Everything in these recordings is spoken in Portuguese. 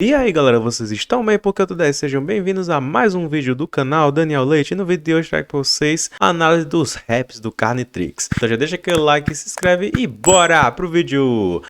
E aí galera, vocês estão bem? Porque eu tô 10, sejam bem-vindos a mais um vídeo do canal Daniel Leite. E no vídeo de hoje eu trago pra vocês a análise dos raps do Carnitrix. Então já deixa aquele like, se inscreve e bora pro vídeo!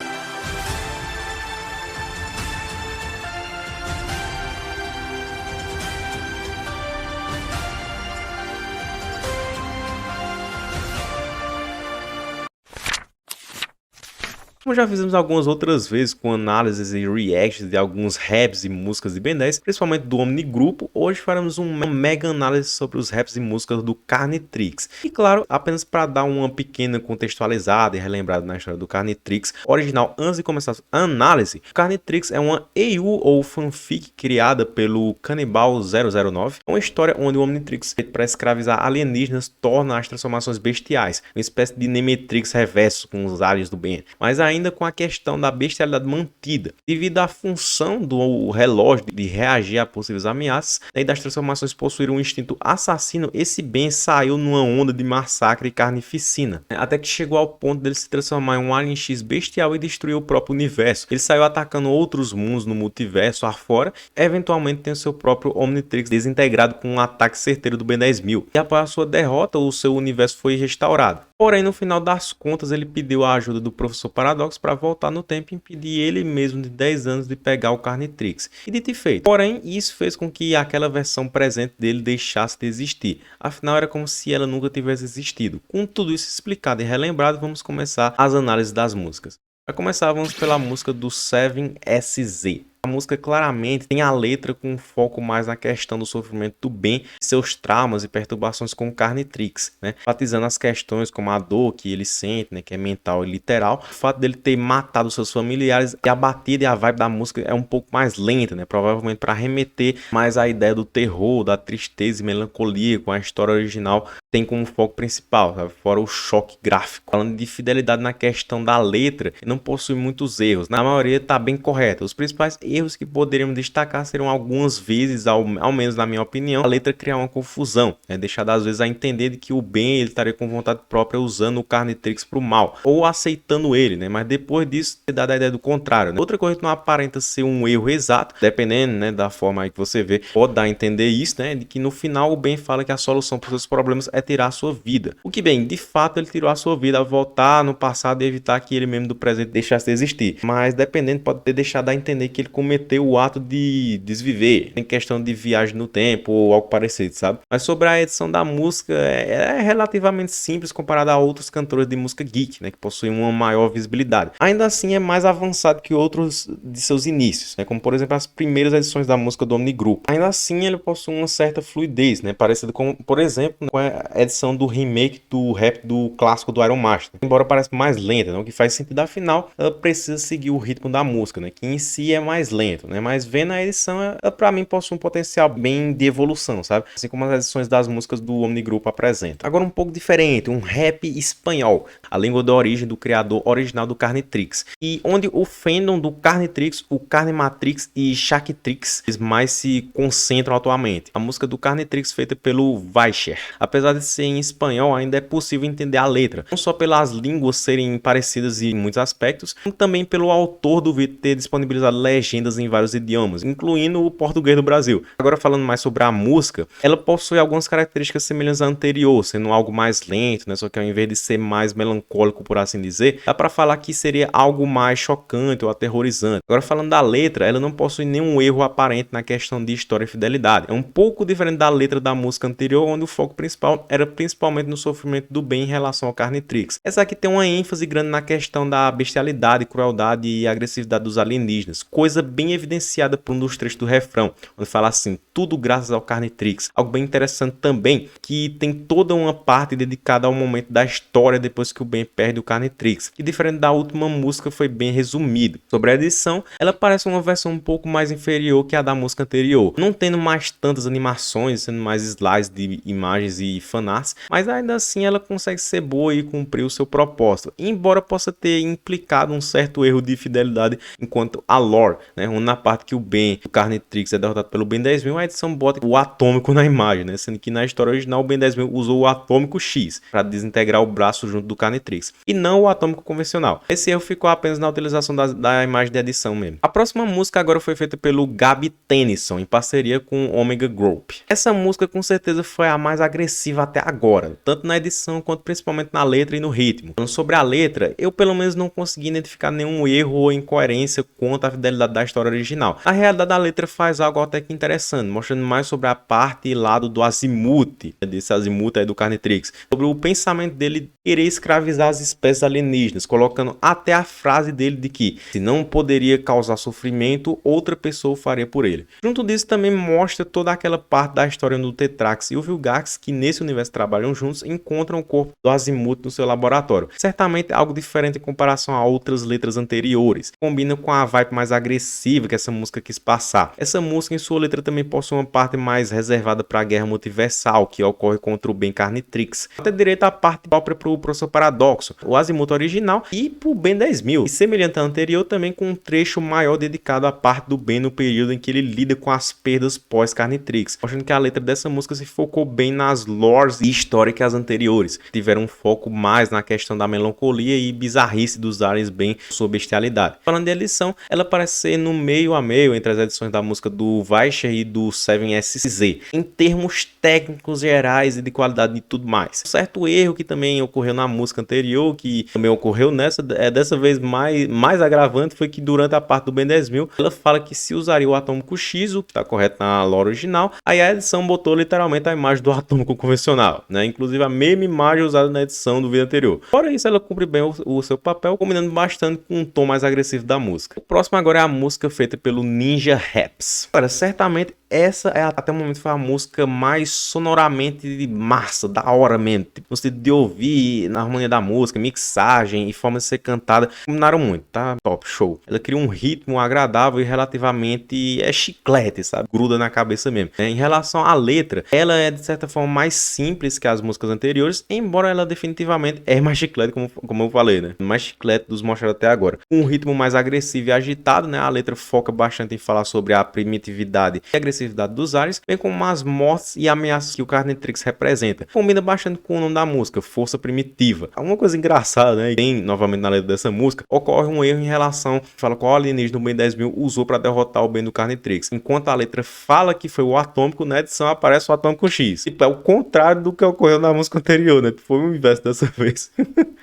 Como já fizemos algumas outras vezes com análises e reacts de alguns raps e músicas de Ben 10, principalmente do Omni Grupo, hoje faremos uma mega análise sobre os raps e músicas do Carnitrix. E claro, apenas para dar uma pequena contextualizada e relembrada na história do Carnitrix original, antes de começar a análise, o Carnitrix é uma EU ou fanfic criada pelo Canibal 009, uma história onde o Omnitrix, feito para escravizar alienígenas, torna as transformações bestiais, uma espécie de Nemetrix reverso com os aliens do Ben, mas ainda com a questão da bestialidade mantida, devido à função do relógio de reagir a possíveis ameaças e das transformações possuir um instinto assassino. Esse Ben saiu numa onda de massacre e carnificina, até que chegou ao ponto dele se transformar em um Alien X bestial e destruir o próprio universo. Ele saiu atacando outros mundos no multiverso afora, eventualmente tem o seu próprio Omnitrix desintegrado com um ataque certeiro do Ben 10.000. E após a sua derrota, o seu universo foi restaurado. Porém, no final das contas, ele pediu a ajuda do Professor Paradox para voltar no tempo e impedir ele mesmo de 10 anos de pegar o Carnitrix. E dito e feito. Porém, isso fez com que aquela versão presente dele deixasse de existir. Afinal, era como se ela nunca tivesse existido. Com tudo isso explicado e relembrado, vamos começar as análises das músicas. Para começar, vamos pela música do 7SZ. A música claramente tem a letra com um foco mais na questão do sofrimento do Ben, seus traumas e perturbações com o Carnitrix, né? Enfatizando as questões como a dor que ele sente, né? Que é mental e literal. O fato dele ter matado seus familiares e a batida e a vibe da música é um pouco mais lenta, né? Provavelmente para remeter mais à ideia do terror, da tristeza e melancolia com a história original tem como foco principal, sabe? Fora o choque gráfico. Falando de fidelidade na questão da letra, não possui muitos erros. Na maioria está bem correta. Os principais erros que poderíamos destacar serão algumas vezes, ao menos na minha opinião, a letra criar uma confusão, né? Deixar às vezes a entender de que o Ben ele estaria com vontade própria usando o Carnitrix para o mal, ou aceitando ele, né? Mas depois disso, dá a ideia do contrário, né? Outra coisa que não aparenta ser um erro exato, dependendo, né, da forma aí que você vê, pode dar a entender isso, né? De que no final o Ben fala que a solução para os seus problemas é tirar a sua vida. O que bem, de fato ele tirou a sua vida ao voltar no passado e evitar que ele mesmo do presente deixasse de existir. Mas dependendo, pode ter deixado a entender que ele cometeu o ato de desviver, em questão de viagem no tempo ou algo parecido, sabe? Mas sobre a edição da música, é relativamente simples comparada a outros cantores de música geek, né, que possuem uma maior visibilidade. Ainda assim é mais avançado que outros de seus inícios, né, como por exemplo as primeiras edições da música do Omni Group. Ainda assim ele possui uma certa fluidez, né, parecido com, por exemplo, com a edição do remake do rap do clássico do Iron Master, embora pareça mais lenta, né, o que faz sentido, afinal ela precisa seguir o ritmo da música, né, que em si é mais lento, né? Mas vendo a edição, ela pra mim possui um potencial bem de evolução, sabe? Assim como as edições das músicas do Omni Group apresentam. Agora um pouco diferente, um rap espanhol, a língua de origem do criador original do Carnitrix, e onde o fandom do Carnitrix, o Carnimatrix e Shakitrix mais se concentram atualmente. A música do Carnitrix feita pelo Vaisher. Apesar de ser em espanhol, ainda é possível entender a letra, não só pelas línguas serem parecidas em muitos aspectos, como também pelo autor do vídeo ter disponibilizado legendas em vários idiomas, incluindo o português do Brasil. Agora falando mais sobre a música, ela possui algumas características semelhantes à anterior, sendo algo mais lento, né? Só que ao invés de ser mais melancólico, por assim dizer, dá para falar que seria algo mais chocante ou aterrorizante. Agora falando da letra, ela não possui nenhum erro aparente na questão de história e fidelidade. É um pouco diferente da letra da música anterior, onde o foco principal era principalmente no sofrimento do Ben em relação ao Carnitrix. Essa aqui tem uma ênfase grande na questão da bestialidade, crueldade e agressividade dos alienígenas, coisa bem evidenciada por um dos trechos do refrão, onde fala assim, tudo graças ao Carnitrix. Algo bem interessante também, que tem toda uma parte dedicada ao momento da história depois que o Ben perde o Carnitrix, que diferente da última música foi bem resumido. Sobre a edição, ela parece uma versão um pouco mais inferior que a da música anterior, não tendo mais tantas animações, sendo mais slides de imagens e fanarts, mas ainda assim ela consegue ser boa e cumprir o seu propósito, embora possa ter implicado um certo erro de fidelidade enquanto a lore, né? Onde na parte que o Ben, o Carnitrix, é derrotado pelo Ben 10.000, a edição bota o atômico na imagem, né? Sendo que na história original o Ben 10.000 usou o atômico X para desintegrar o braço junto do Carnitrix, e não o atômico convencional. Esse erro ficou apenas na utilização da imagem de edição mesmo. A próxima música agora foi feita pelo Gaby Tennyson, em parceria com o Omega Group. Essa música com certeza foi a mais agressiva até agora, tanto na edição quanto principalmente na letra e no ritmo. Sobre a letra, eu pelo menos não consegui identificar nenhum erro ou incoerência quanto à fidelidade da história original. Na realidade, a letra faz algo até que interessante, mostrando mais sobre a parte e lado do Azimuth, desse Azimuth aí do Carnitrix, sobre o pensamento dele querer escravizar as espécies alienígenas, colocando até a frase dele de que, se não poderia causar sofrimento, outra pessoa o faria por ele. Junto disso também mostra toda aquela parte da história do Tetrax e o Vilgax, que nesse universo trabalham juntos, encontram o corpo do Azimuth no seu laboratório. Certamente algo diferente em comparação a outras letras anteriores. Combina com a vibe mais agressiva que essa música quis passar. Essa música em sua letra também possui uma parte mais reservada para a guerra multiversal que ocorre contra o Ben Carnitrix. Até direito à parte própria para o Professor Paradoxo, o Azimuth original e para o Ben 10.000. E semelhante ao anterior, também com um trecho maior dedicado à parte do Ben no período em que ele lida com as perdas pós-Carnitrix, mostrando que a letra dessa música se focou bem nas lores e histórias que as anteriores, tiveram um foco mais na questão da melancolia e bizarrice dos aliens bem sua bestialidade. Falando de edição, ela parece ser no meio a meio entre as edições da música do Weicher e do 7SZ, em termos técnicos gerais e de qualidade e tudo mais. Um certo erro que também ocorreu na música anterior, que também ocorreu nessa, dessa vez mais agravante, foi que durante a parte do Ben 10.000, ela fala que se usaria o atômico X, o que está correto na lore original, aí a edição botou literalmente a imagem do atômico convencional, né? Inclusive a mesma imagem usada na edição do vídeo anterior. Fora isso, ela cumpre bem o seu papel, combinando bastante com um tom mais agressivo da música. O próximo agora é a música feita pelo Ninja Raps. Olha, certamente essa até o momento foi a música mais sonoramente massa, da hora mesmo. Tipo, no sentido de ouvir, na harmonia da música, mixagem e forma de ser cantada, combinaram muito, tá? Top, show. Ela cria um ritmo agradável e relativamente chiclete, sabe? Gruda na cabeça mesmo. Em relação à letra, ela é de certa forma mais simples que as músicas anteriores, embora ela definitivamente é mais chiclete, como eu falei, né? Mais chiclete dos mostrados até agora. Com um ritmo mais agressivo e agitado, né? A letra foca bastante em falar sobre a primitividade e agressividade dos aliens, bem como as mortes e ameaças que o Carnitrix representa. Combina bastante com o nome da música, Força Primitiva. Uma coisa engraçada, né? E tem, novamente na letra dessa música, ocorre um erro em relação, fala qual alienígena o Ben 10.000 usou para derrotar o Ben do Carnitrix. Enquanto a letra fala que foi o atômico, na edição aparece o atômico X. Tipo, é o contrário do que ocorreu na música anterior, né? Foi o inverso dessa vez.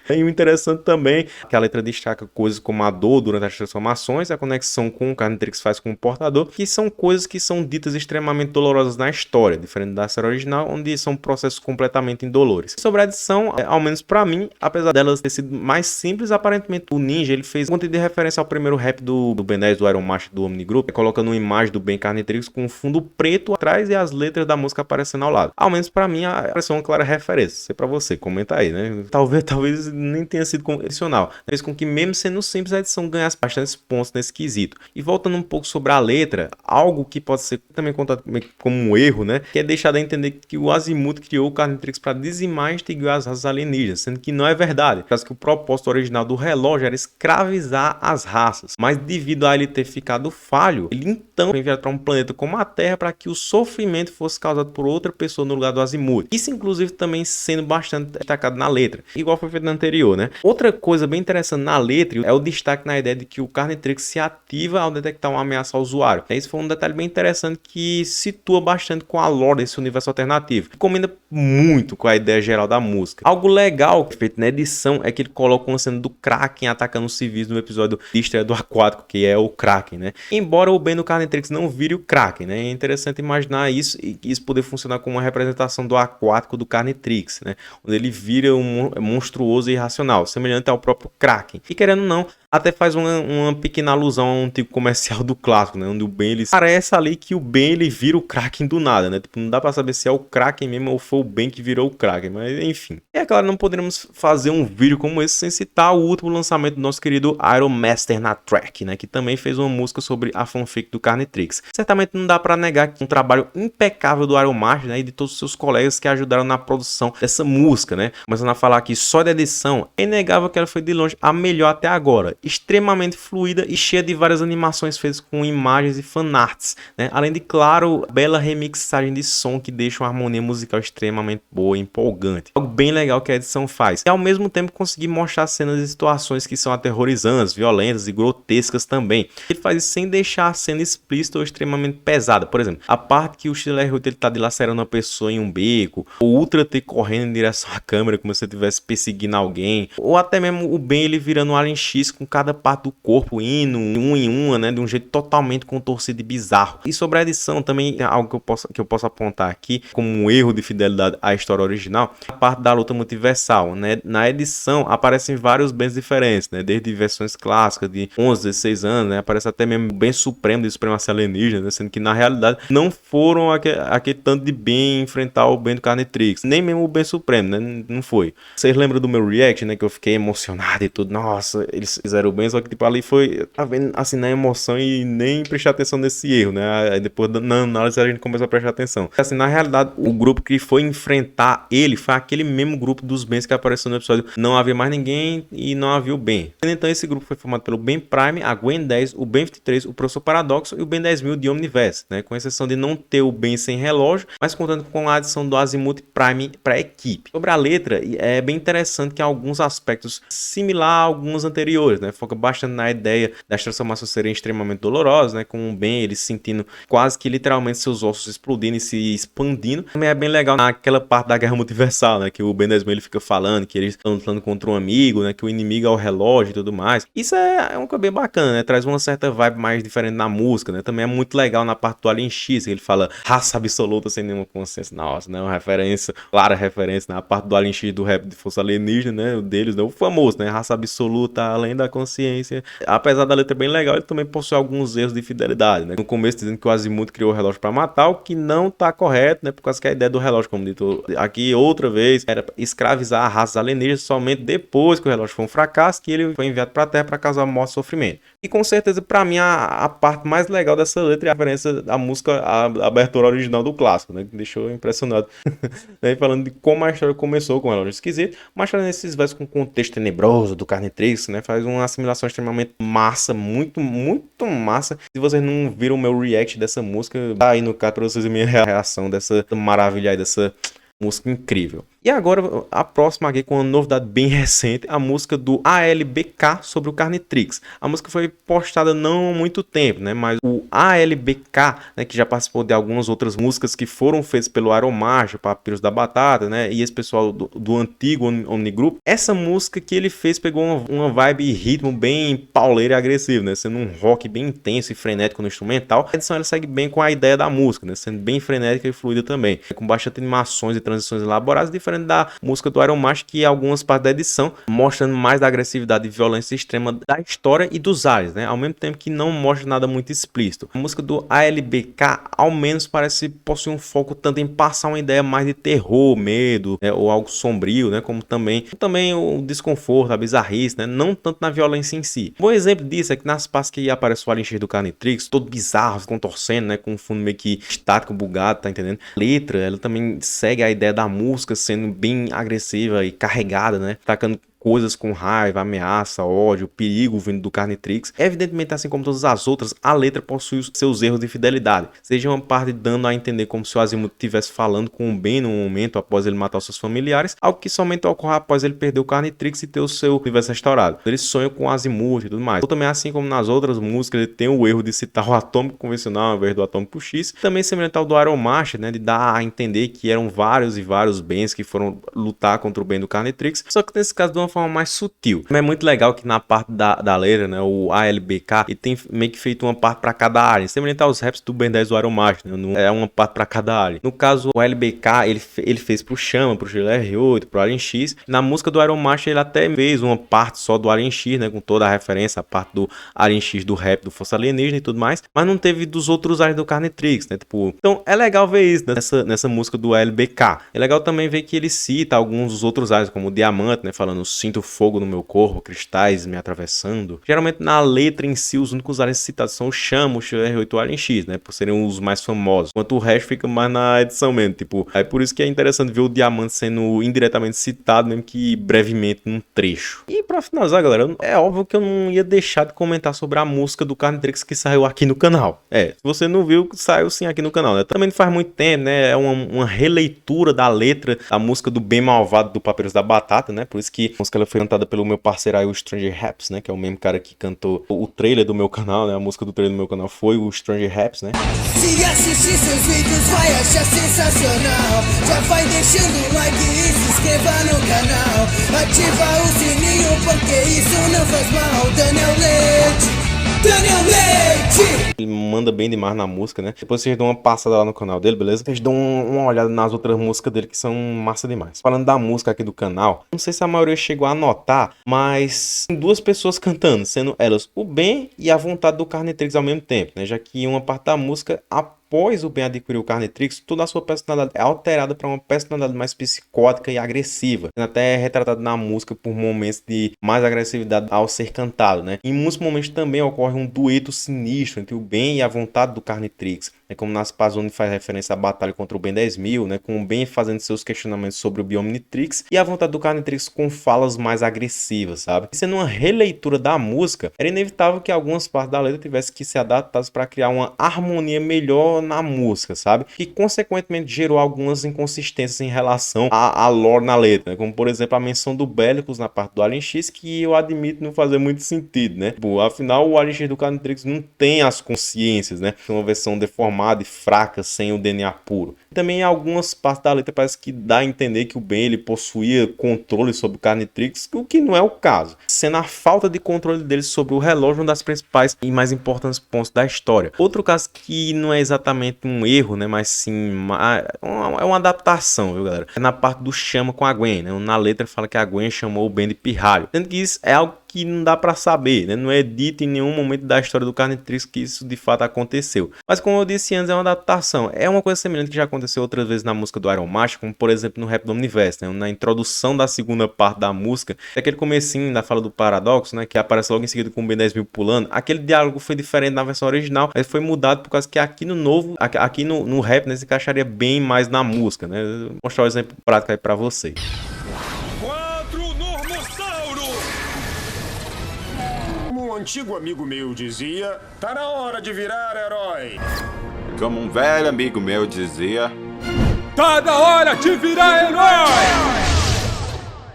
E o interessante também é que a letra destaca coisas como a dor durante as transformações, a conexão com o Carnitrix faz com o portador, que são coisas que são ditas extremamente dolorosas na história, diferente da série original, onde são processos completamente indolores. Sobre a edição, ao menos pra mim, apesar delas ter sido mais simples, aparentemente o Ninja ele fez um conteúdo de referência ao primeiro rap do Ben 10 do Iron Master do Omni Group, colocando uma imagem do Ben Carnitrix com um fundo preto atrás e as letras da música aparecendo ao lado. Ao menos pra mim, apareceu uma clara referência. Sei pra você, comenta aí, né? Talvez nem tenha sido convencional. Fez com que, mesmo sendo simples, a edição ganhasse bastantes pontos nesse quesito. E voltando um pouco sobre a letra, algo que pode ser também contado como um erro, né? Que é deixado a entender que o Azimuth criou o Carnitrix para dizimar e extinguir as raças alienígenas, sendo que não é verdade. Por causa que o propósito original do relógio era escravizar as raças. Mas devido a ele ter ficado falho, ele então foi enviado para um planeta como a Terra para que o sofrimento fosse causado por outra pessoa no lugar do Azimuth. Isso, inclusive, também sendo bastante destacado na letra, igual foi feito na anterior, né? Outra coisa bem interessante na letra é o destaque na ideia de que o Carnitrix se ativa ao detectar uma ameaça ao usuário. Esse foi um detalhe bem interessante que situa bastante com a lore desse universo alternativo. Combina muito com a ideia geral da música. Algo legal feito na edição é que ele coloca uma cena do Kraken atacando os civis no episódio de estreia do Aquático, que é o Kraken, né? Embora o Ben do Carnitrix não vire o Kraken, né? É interessante imaginar isso e isso poder funcionar como uma representação do Aquático do Carnitrix, né? Onde ele vira um monstruoso e irracional, semelhante ao próprio Kraken. E querendo ou não, até faz uma pequena alusão a um tipo comercial do clássico, né? Onde o Ben, ele parece ali que o Ben, ele vira o Kraken do nada, né? Tipo, não dá pra saber se é o Kraken mesmo ou foi o Ben que virou o Kraken, mas enfim. É claro, não poderíamos fazer um vídeo como esse sem citar o último lançamento do nosso querido Iron Master na Track, né? Que também fez uma música sobre a fanfic do Carnitrix. Certamente não dá pra negar que um trabalho impecável do Iron Master, né? E de todos os seus colegas que ajudaram na produção dessa música, né? Começando a falar aqui só da edição, é inegável que ela foi de longe a melhor até agora. Extremamente fluida e cheia de várias animações feitas com imagens e fanarts, né? Além de, claro, bela remixagem de som que deixa uma harmonia musical extremamente boa e empolgante. Algo bem legal que a edição faz. E ao mesmo tempo conseguir mostrar cenas e situações que são aterrorizantes, violentas e grotescas também. Ele faz isso sem deixar a cena explícita ou extremamente pesada. Por exemplo, a parte que o Stiller Hood ele tá dilacerando uma pessoa em um beco, o Ultra T correndo em direção à câmera como se ele estivesse perseguindo alguém, ou até mesmo o Ben ele virando um Alien X com cada parte do corpo indo um em uma, né, de um jeito totalmente contorcido e bizarro. E sobre a edição também tem algo que eu posso apontar aqui como um erro de fidelidade à história original, a parte da luta multiversal, né? Na edição aparecem vários Bens diferentes, né, desde versões clássicas de 11, 16 anos, né, aparece até mesmo o Ben Supremo de Supremacia Alienígena, né, sendo que na realidade não foram aquele tanto de Ben enfrentar o Ben do Carnitrix, nem mesmo o Ben Supremo, né, não foi. Vocês lembram do meu react, né, que eu fiquei emocionado e tudo, nossa, eles fizeram o Ben, só que tipo ali foi, tá vendo, assim, na emoção e nem prestar atenção nesse erro, né, aí depois na análise a gente começou a prestar atenção. Assim, na realidade, o grupo que foi enfrentar ele foi aquele mesmo grupo dos Bens que apareceu no episódio Não Havia Mais Ninguém e Não Havia o Ben. Então esse grupo foi formado pelo Ben Prime, a Gwen 10, o Ben 23, o Professor Paradoxo e o Ben 10.000 de Omniverse, né, com exceção de não ter o Ben sem relógio, mas contando com a adição do Azimuth Prime para a equipe. Sobre a letra, é bem interessante que há alguns aspectos similar a alguns anteriores, né, foca bastante na ideia das transformações serem extremamente dolorosas, né, com o Ben ele sentindo quase que literalmente seus ossos explodindo e se expandindo. Também é bem legal naquela parte da guerra multiversal, né, que o Ben 10.000 ele fica falando que eles estão lutando contra um amigo, né, que o inimigo é o relógio e tudo mais. Isso é uma coisa bem bacana, né, traz uma certa vibe mais diferente na música, né, também é muito legal na parte do Alien X, que ele fala raça absoluta sem nenhuma consciência. Nossa, né, uma referência, clara referência na parte do Alien X do rap de Força Alienígena, né, o deles, né, o famoso, né, raça absoluta além da consciência. Apesar da letra bem legal, ele também possui alguns erros de fidelidade, né, no começo dizendo que o Azimuth criou o relógio para matar, o que não tá correto, né, por causa que a ideia do relógio, como dito aqui outra vez, era escravizar a raça alienígena somente depois que o relógio foi um fracasso, que ele foi enviado para a Terra para causar morte e sofrimento. E com certeza, para mim, a parte mais legal dessa letra é a referência da música, a abertura original do clássico, né? Que deixou impressionado. Daí falando de como a história começou com o relógio esquisito, mas falando nesses versos com contexto tenebroso do Carnitrix, né? Faz uma assimilação extremamente massa, muito, muito massa. Se vocês não viram o meu react dessa música, tá aí no card para vocês verem a minha reação dessa maravilha aí, dessa música incrível. E agora a próxima aqui com uma novidade bem recente, a música do ALBK sobre o Carnitrix. A música foi postada não há muito tempo, né? Mas o ALBK, né, que já participou de algumas outras músicas que foram feitas pelo Aeromarcha, Papiros da Batata, né? E esse pessoal do antigo Omnigroup. Essa música que ele fez pegou uma vibe e ritmo bem pauleiro e agressivo, né? Sendo um rock bem intenso e frenético no instrumental. A edição ela segue bem com a ideia da música, né? Sendo bem frenética e fluida também. Com bastante animações e transições elaboradas, diferente da música do Iron Master, que algumas partes da edição mostrando mais da agressividade e violência extrema da história e dos aliens, né? Ao mesmo tempo que não mostra nada muito explícito. A música do ALBK, ao menos, parece possuir um foco tanto em passar uma ideia mais de terror, medo, né? Ou algo sombrio, né? Como também o desconforto, a bizarrice, né? Não tanto na violência em si. Um bom exemplo disso é que nas partes que aparece o Alien X do Carnitrix, todo bizarro, se contorcendo, né? Com um fundo meio que estático, bugado, tá entendendo? A letra, ela também segue a ideia da música sendo bem agressiva e carregada, né? Tacando coisas com raiva, ameaça, ódio, perigo vindo do Carnitrix. Evidentemente, assim como todas as outras, a letra possui seus erros de fidelidade. Seja uma parte dando a entender como se o Azimuth estivesse falando com o Ben no momento após ele matar os seus familiares, algo que somente ocorre após ele perder o Carnitrix e ter o seu universo restaurado. Ele sonha com o Azimuth e tudo mais. Ou também, assim como nas outras músicas, ele tem o erro de citar o atômico convencional ao invés do atômico X. Também semelhante ao do Iron Master, né, de dar a entender que eram vários e vários Bens que foram lutar contra o Ben do Carnitrix, só que nesse caso de uma forma mais sutil. É muito legal que na parte da letra, né, o ALBK, ele tem meio que feito uma parte para cada área, semelhante aos raps do Ben 10 do Iron Master, né, é uma parte para cada área. No caso, o ALBK, ele fez pro Chama, pro GLR8, pro Alien X. Na música do Iron Master, ele até fez uma parte só do Alien X, né, com toda a referência, a parte do Alien X, do rap, do Força Alienígena e tudo mais, mas não teve dos outros áreas do Carnitrix, né, tipo... Então, é legal ver isso nessa música do ALBK. É legal também ver que ele cita alguns dos outros áreas, como o Diamante, né, falando sinto fogo no meu corpo, cristais me atravessando. Geralmente na letra em si, os únicos aliens citados são o Chama, o XR8 e o Alien X, né? Por serem os mais famosos. Enquanto o resto fica mais na edição mesmo, tipo. É por isso que é interessante ver o Diamante sendo indiretamente citado, mesmo que brevemente num trecho. E pra finalizar, galera, é óbvio que eu não ia deixar de comentar sobre a música do Carnitrix que saiu aqui no canal. Se você não viu, saiu sim aqui no canal, né? Também não faz muito tempo, né? É uma releitura da letra da música do Bem Malvado do Papyrus da Batata, né? Por isso que a música ela foi cantada pelo meu parceiro aí, o Stranger Raps, né? Que é o mesmo cara que cantou o trailer do meu canal, né? A música do trailer do meu canal foi o Stranger Raps, né? Se assistir seus vídeos vai achar sensacional. Já vai deixando o like e se inscreva no canal. Ativa o sininho porque isso não faz mal. Daniel Leite. Ele manda bem demais na música, né? Depois vocês dão uma passada lá no canal dele, beleza? Vocês dão uma olhada nas outras músicas dele que são massa demais. Falando da música aqui do canal, não sei se a maioria chegou a notar, mas tem duas pessoas cantando, sendo elas o Ben e a Vontade do Carnitrix ao mesmo tempo, né? Já que uma parte da música após o Ben adquirir o Carnitrix, toda a sua personalidade é alterada para uma personalidade mais psicótica e agressiva, sendo até retratado na música por momentos de mais agressividade ao ser cantado, né? Em muitos momentos também ocorre um dueto sinistro entre o Ben e a Vontade do Carnitrix, né? Como nas partes onde faz referência à batalha contra o Ben 10.000, né? Com o Ben fazendo seus questionamentos sobre o Biomnitrix e a Vontade do Carnitrix com falas mais agressivas, sabe? E sendo uma releitura da música, era inevitável que algumas partes da letra tivessem que ser adaptadas para criar uma harmonia melhor na música, sabe? Que consequentemente gerou algumas inconsistências em relação à lore na letra, né? Como por exemplo a menção do Bellicus na parte do Alien X, que eu admito não fazer muito sentido, né? Pô, afinal o Alien X do Carnitrix não tem as consciências, né? É uma versão deformada e fraca sem o DNA puro. Também em algumas partes da letra parece que dá a entender que o Ben ele possuía controle sobre o Carnitrix, o que não é o caso, sendo a falta de controle dele sobre o relógio um das principais e mais importantes pontos da história. Outro caso que não é exatamente um erro, né, mas sim é uma adaptação, viu, galera? É na parte do Chama com a Gwen, né? Na letra fala que a Gwen chamou o Ben de pirralho, sendo que isso é algo que não dá pra saber, né? Não é dito em nenhum momento da história do Carnitrix que isso de fato aconteceu. Mas como eu disse antes, é uma adaptação. É uma coisa semelhante que já aconteceu outras vezes na música do Iron Master, como por exemplo no Rap do Omniverse, né? Na introdução da segunda parte da música, aquele comecinho da fala do Paradoxo, né? Que aparece logo em seguida com o Ben 10.000 pulando. Aquele diálogo foi diferente na versão original, mas foi mudado por causa que aqui no novo, aqui no rap, né, se encaixaria bem mais na música, né? Vou mostrar um exemplo prático aí pra vocês. Um antigo amigo meu dizia, tá na hora de virar herói. Como um velho amigo meu dizia, tá na hora de virar herói!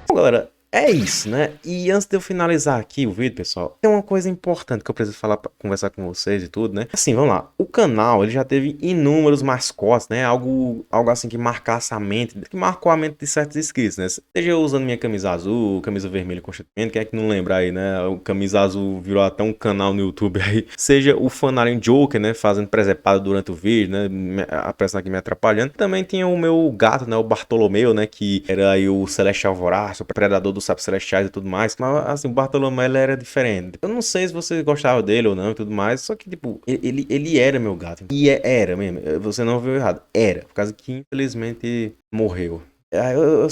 Bom, galera, é isso, né? E antes de eu finalizar aqui o vídeo, pessoal, tem uma coisa importante que eu preciso falar, conversar com vocês e tudo, né? Assim, vamos lá. O canal, ele já teve inúmeros mascotes, né? Algo assim que marcasse a mente, que marcou a mente de certos inscritos, né? Seja eu usando minha camisa azul, camisa vermelha constantemente, quem é que não lembra aí, né? O camisa azul virou até um canal no YouTube aí. Seja o Fanalien Joker, né? Fazendo presepada durante o vídeo, né? Aparecendo aqui me atrapalhando. Também tinha o meu gato, né? O Bartolomeu, né? Que era aí o Celestial Voraz, o predador do Sapos Celestiais e tudo mais. Mas assim, o Bartolomeu ele era diferente. Eu não sei se você gostava dele ou não e tudo mais. Só que, tipo, ele era meu gato. E era mesmo. Você não ouviu errado. Era. Por causa que, infelizmente, morreu. Eu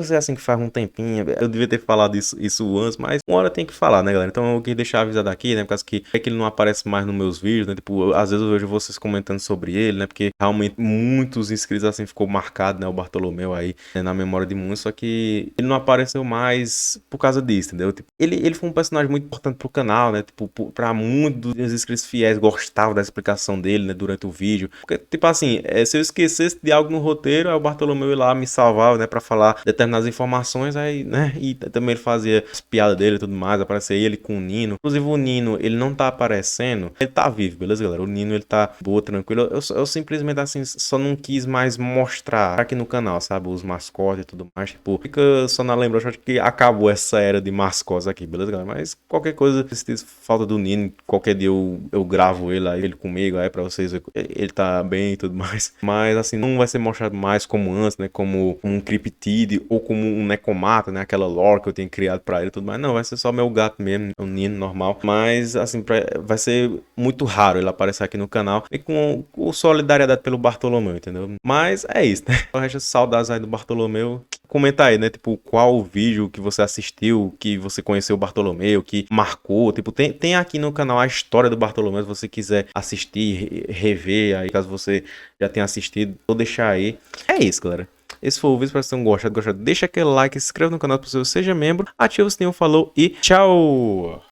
sei assim que faz um tempinho, eu devia ter falado isso antes, mas uma hora tem que falar, né, galera? Então eu queria deixar avisado aqui, né, por causa que é que ele não aparece mais nos meus vídeos, né, tipo, às vezes eu vejo vocês comentando sobre ele, né, porque realmente muitos inscritos assim ficou marcado, né, o Bartolomeu aí, né, na memória de muitos, só que ele não apareceu mais por causa disso, entendeu? Tipo, ele foi um personagem muito importante pro canal, né, tipo, pra muitos dos inscritos fiéis gostavam da explicação dele, né, durante o vídeo, porque, tipo assim, se eu esquecesse de algo no roteiro, aí o Bartolomeu ia lá me salvar, né, para falar determinadas informações, aí, né, e também ele fazia as piadas dele e tudo mais, aparecia ele com o Nino. Inclusive o Nino, ele não tá aparecendo, ele tá vivo, beleza, galera? O Nino, ele tá boa, tranquilo. Eu simplesmente, assim, só não quis mais mostrar aqui no canal, sabe, os mascotes e tudo mais, tipo, fica só na lembrança de que acabou essa era de mascotes aqui, beleza, galera? Mas qualquer coisa, se falta do Nino, qualquer dia eu gravo ele aí, ele comigo, aí pra vocês verem, ele tá bem e tudo mais. Mas, assim, não vai ser mostrado mais como antes, né, como um criptide ou como um necomata, né? Aquela lore que eu tenho criado pra ele e tudo mais. Não, vai ser só meu gato mesmo, um Nino normal. Mas, assim, vai ser muito raro ele aparecer aqui no canal. E com solidariedade pelo Bartolomeu, entendeu? Mas é isso, né? O resto, saudades aí do Bartolomeu. comenta aí, né? Tipo, qual o vídeo que você assistiu, que você conheceu o Bartolomeu, que marcou. Tipo, tem aqui no canal a história do Bartolomeu, se você quiser assistir, rever aí, caso você já tenha assistido, vou deixar aí. É isso, galera. Esse foi o vídeo, espero que vocês tenham gostado. Deixa aquele like, se inscreva no canal se você seja membro, ativa o sininho, falou e tchau!